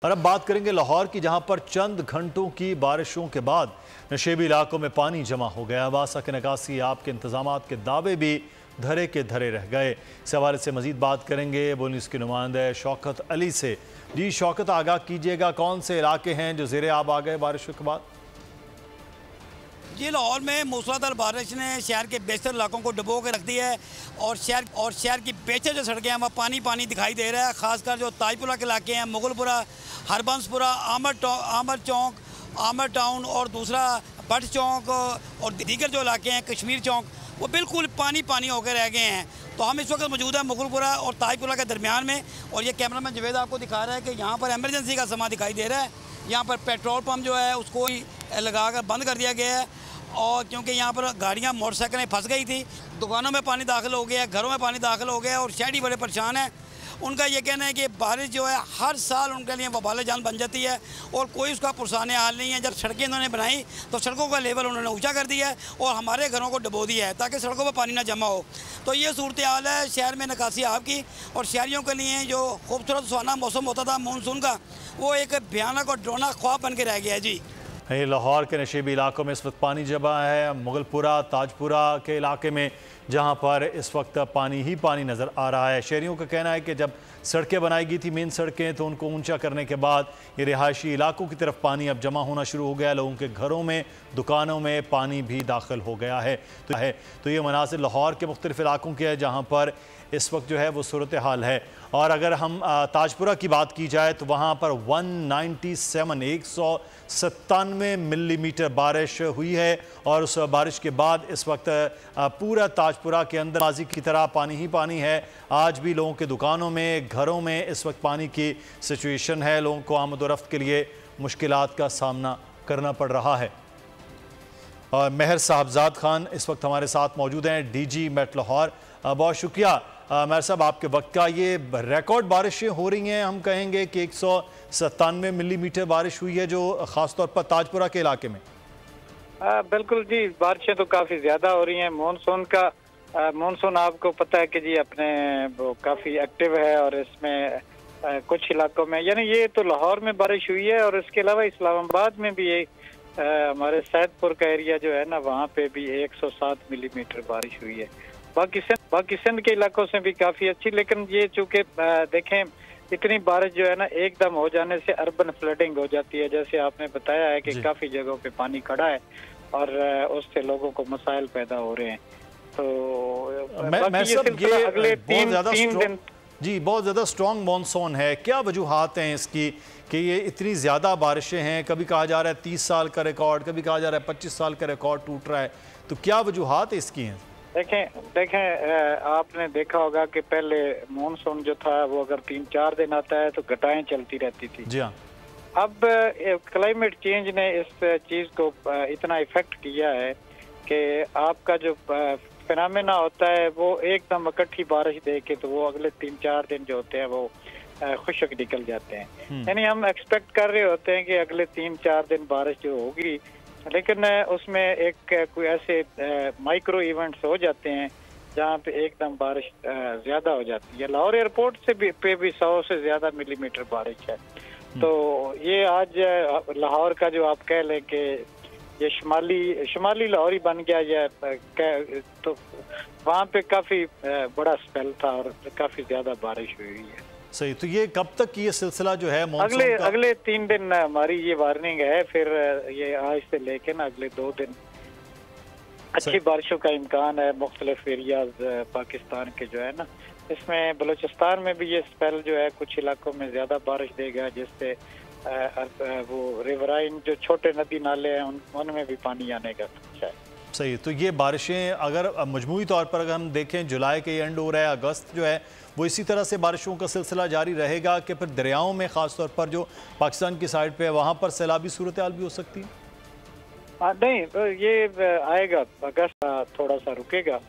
और अब बात करेंगे लाहौर की, जहां पर चंद घंटों की बारिशों के बाद नशेबी इलाकों में पानी जमा हो गया। वासा के निकासी आपके इंतजाम के दावे भी धरे के धरे रह गए। इस हवाले से मजीद बात करेंगे बोल न्यूज़ के नुमाइंदे शौकत अली से। जी शौकत, आगाह कीजिएगा, कौन से इलाके हैं जो ज़ेरे आब आ गए बारिशों के बाद? जी, लाहौर में मूसलाधार बारिश ने शहर के बेशतर इलाकों को डुबो के रख दिया है और शहर की बेशतर जो सड़कें हैं वहाँ पानी पानी दिखाई दे रहा है। खासकर जो ताजपुरा के इलाके हैं, मुगलपुरा, हरबंसपुरा, आमर चौक, आमर टाउन और दूसरा भट्ट चौक और दीगर जो इलाके हैं, कश्मीर चौक, वो बिल्कुल पानी पानी होकर रह गए हैं। तो हम इस वक्त मौजूद हैं मुगलपुरा और ताजपुरा के दरमियान में, और ये कैमरामैन जवेद आपको दिखा रहा है कि यहाँ पर एमरजेंसी का समा दिखाई दे रहा है। यहाँ पर पेट्रोल पम्प जो है उसको लगा कर बंद कर दिया गया है, और क्योंकि यहाँ पर गाड़ियाँ मोटरसाइकिलें फंस गई थी, दुकानों में पानी दाखिल हो गया है, घरों में पानी दाखिल हो गया है और शहरी बड़े परेशान हैं। उनका ये कहना है कि बारिश जो है हर साल उनके लिए वबाल जान बन जाती है और कोई उसका पुरसाने हाल नहीं है। जब सड़कें उन्होंने बनाई तो सड़कों का लेवल उन्होंने ऊंचा कर दिया है और हमारे घरों को डुबो दिया है ताकि सड़कों पर पानी ना जमा हो। तो ये सूरत हाल है शहर में निकासी आपकी, और शहरियों के लिए जो खूबसूरत सुहाना मौसम होता था मानसून का, वो एक भयानक और डरोना ख्वाब बन के रह गया है। जी, लाहौर के नशेबी इलाकों में इस वक्त पानी जमा है। मुगलपुरा, ताजपुरा के इलाके में जहां पर इस वक्त पानी ही पानी नज़र आ रहा है। शहरियों का कहना है कि जब सड़कें बनाई गई थी, मेन सड़कें, तो उनको ऊंचा करने के बाद ये रिहायशी इलाकों की तरफ पानी अब जमा होना शुरू हो गया। लोगों के घरों में, दुकानों में पानी भी दाखिल हो गया है। तो ये मनासिर लाहौर के मुख्तलिफ इलाकों के हैं जहाँ पर इस वक्त जो है वो सूरत हाल है। और अगर हम ताजपुरा की बात की जाए तो वहाँ पर 197 मिलीमीटर बारिश हुई है, और उस बारिश के बाद इस वक्त पूरा ताजपुरा के अंदर माजी की तरह पानी ही पानी है। आज भी लोगों के दुकानों में, घरों में इस वक्त पानी की सिचुएशन है। लोगों को आमद व रफ्त के लिए मुश्किलात का सामना करना पड़ रहा है। और मेहर साहबजाद खान इस वक्त हमारे साथ मौजूद हैं, डीजी मेट लाहौर। बहुत शुक्रिया मेहर साहब आपके वक्त का। ये रिकॉर्ड बारिशें हो रही हैं, हम कहेंगे कि 197 मिलीमीटर बारिश हुई है, जो ख़ासतौर पर ताजपुरा के इलाके में। बिल्कुल जी, बारिशें तो काफ़ी ज़्यादा हो रही हैं। मानसून आपको पता है कि जी अपने वो काफ़ी एक्टिव है, और इसमें कुछ इलाकों में, यानी ये तो लाहौर में बारिश हुई है, और इसके अलावा इस्लामाबाद में भी हमारे सैदपुर का एरिया जो है ना, वहाँ पे भी 107 मिलीमीटर बारिश हुई है। बाकी सिंध के इलाकों से भी काफ़ी अच्छी, लेकिन ये चूँकि देखें इतनी बारिश जो है ना एकदम हो जाने से अर्बन फ्लडिंग हो जाती है, जैसे आपने बताया है कि काफ़ी जगहों पे पानी खड़ा है और उससे लोगों को मसाइल पैदा हो रहे हैं। तो अगले तीन दिन जी बहुत ज़्यादा स्ट्रॉन्ग मानसून है। क्या वजूहात हैं इसकी कि ये इतनी ज़्यादा बारिशें हैं? कभी कहा जा रहा है 30 साल का रिकॉर्ड, कभी कहा जा रहा है 25 साल का रिकॉर्ड टूट रहा है। तो क्या वजूहात इसकी हैं? देखें आपने देखा होगा कि पहले मानसून जो था वो अगर 3-4 दिन आता है तो घटाएं चलती रहती थी। जी हाँ। अब क्लाइमेट चेंज ने इस चीज़ को इतना इफेक्ट किया है कि आपका जो फिनोमेना होता है वो एकदम इकट्ठी बारिश दे के, तो वो अगले 3-4 दिन जो होते हैं वो खुशक निकल जाते हैं। यानी हम एक्सपेक्ट कर रहे होते हैं कि अगले 3-4 दिन बारिश जो होगी, लेकिन उसमें एक कोई ऐसे माइक्रो इवेंट्स हो जाते हैं जहाँ पे एकदम बारिश ज़्यादा हो जाती है। लाहौर एयरपोर्ट से भी 100 से ज़्यादा मिलीमीटर बारिश है। तो ये आज लाहौर का जो आप कह लें कि ये शुमाली लाहौर ही बन गया, या तो वहाँ पे काफ़ी बड़ा स्पेल था और काफ़ी ज़्यादा बारिश हुई है। सही, तो ये कब तक ये सिलसिला जो है अगले 3 दिन हमारी ये वार्निंग है, फिर ये आज से लेके ना अगले 2 दिन अच्छी बारिशों का इम्कान है। मुख्तलिफ एरियाज पाकिस्तान के जो है ना, इसमें बलूचिस्तान में भी ये स्पेल जो है कुछ इलाकों में ज़्यादा बारिश देगा, जिससे वो रिवराइन जो छोटे नदी नाले हैं उनमें भी पानी आने का खतरा है। सही, तो ये बारिशें अगर मजमूई तौर पर अगर हम देखें, जुलाई के एंड हो रहा है, अगस्त जो है वो इसी तरह से बारिशों का सिलसिला जारी रहेगा कि फिर दरियाओं में ख़ास तौर पर जो पाकिस्तान की साइड पे है वहाँ पर सैलाबी सूरत हाल भी हो सकती है? नहीं, तो ये आएगा अगस्त, थोड़ा सा रुकेगा,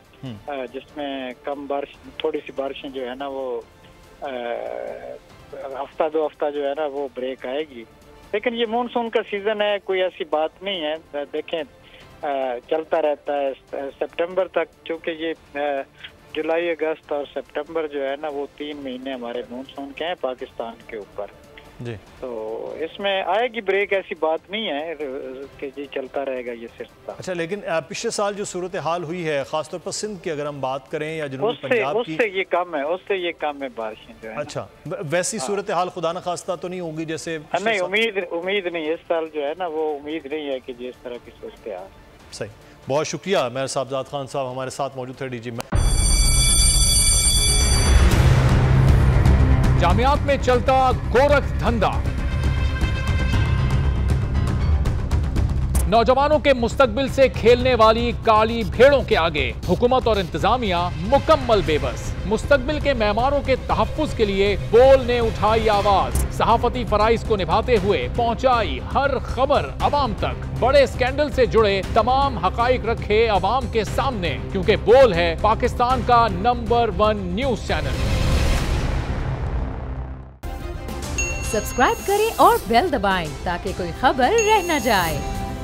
जिसमें कम बारिश, थोड़ी सी बारिशें जो है ना वो हफ्ता 2 हफ्ता जो है ना वो ब्रेक आएगी। लेकिन ये मानसून का सीज़न है, कोई ऐसी बात नहीं है। देखें चलता रहता है सितंबर तक, क्योंकि ये जुलाई, अगस्त और सितंबर जो है ना वो 3 महीने हमारे मानसून के हैं पाकिस्तान के ऊपर। जी। तो इसमें आएगी ब्रेक, ऐसी बात नहीं है कि जी चलता रहेगा ये सिलसिला। अच्छा, लेकिन पिछले साल जो सूरत हाल हुई है खासतौर पर सिंध की अगर हम बात करें या जनूबी पंजाब की, उससे ये कम है, उससे ये कम है बारिशें जो है। अच्छा, वैसी सूरत हाल खुदा न खास्ता तो नहीं होगी जैसे नहीं, उम्मीद नहीं, इस साल जो है ना वो उम्मीद नहीं है कि जिस तरह की सोचते हैं। सही, बहुत शुक्रिया मेयर साहबजाद खान साहब हमारे साथ मौजूद थे। डीजी जामियात में चलता गोरख धंधा, नौजवानों के मुस्तकबिल से खेलने वाली काली भेड़ों के आगे हुकूमत और इंतजामिया मुकम्मल बेबस। मुस्तकबिल के मेहमानों के तहफ्फुज के लिए बोल ने उठाई आवाज, सहाफती फराइज को निभाते हुए पहुंचाई हर खबर अवाम तक, बड़े स्कैंडल से जुड़े तमाम हकाइक रखे अवाम के सामने, क्योंकि बोल है पाकिस्तान का नंबर 1 न्यूज चैनल। सब्सक्राइब करें और बेल दबाएं ताकि कोई खबर रह न जाए।